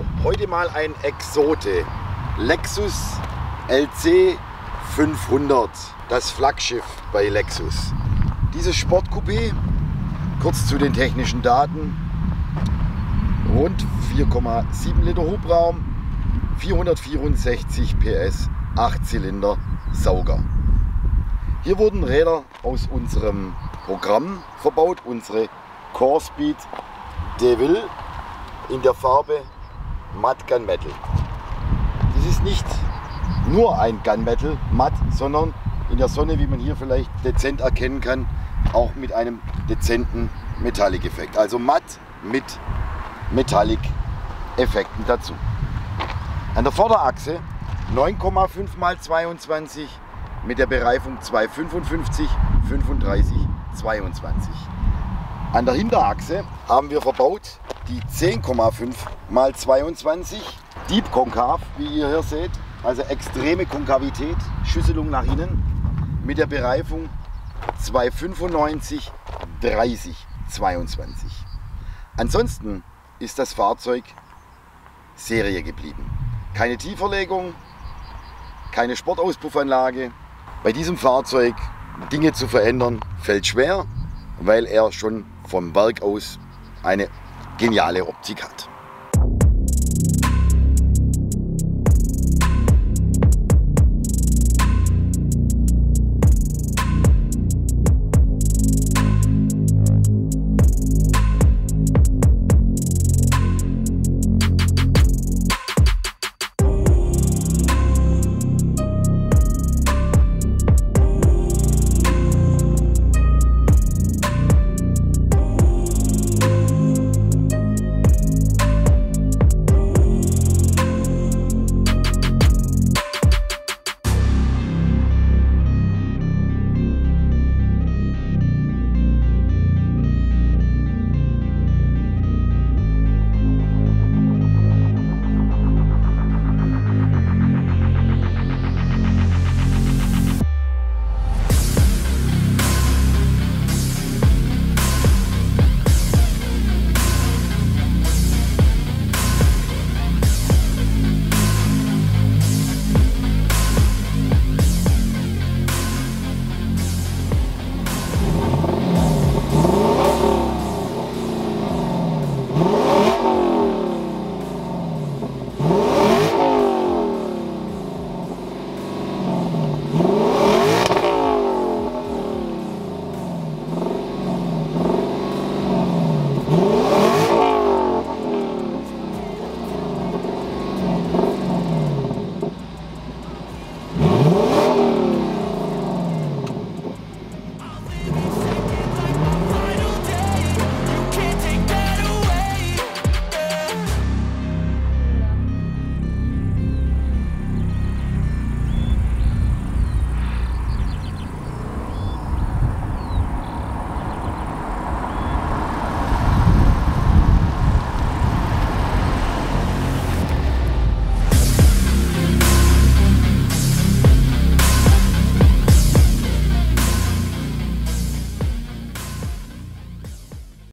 So, heute mal ein Exote. Lexus LC 500, das Flaggschiff bei Lexus. Dieses Sportcoupé, kurz zu den technischen Daten, rund 4,7 Liter Hubraum, 464 PS, 8 Zylinder Sauger. Hier wurden Räder aus unserem Programm verbaut, unsere Corespeed DeVille in der Farbe Matt Gunmetal. Das ist nicht nur ein Gunmetal matt, sondern in der Sonne, wie man hier vielleicht dezent erkennen kann, auch mit einem dezenten Metallic-Effekt. Also matt mit Metallic-Effekten dazu. An der Vorderachse 9,5 x 22 mit der Bereifung 255, 35, 22. An der Hinterachse haben wir verbaut die 10,5 x 22, Deep Konkav, wie ihr hier seht, also extreme Konkavität, Schüsselung nach innen mit der Bereifung 295, 30, 22. Ansonsten ist das Fahrzeug Serie geblieben. Keine Tieferlegung, keine Sportauspuffanlage. Bei diesem Fahrzeug Dinge zu verändern fällt schwer, weil er schon vom Werk aus eine geniale Optik hat.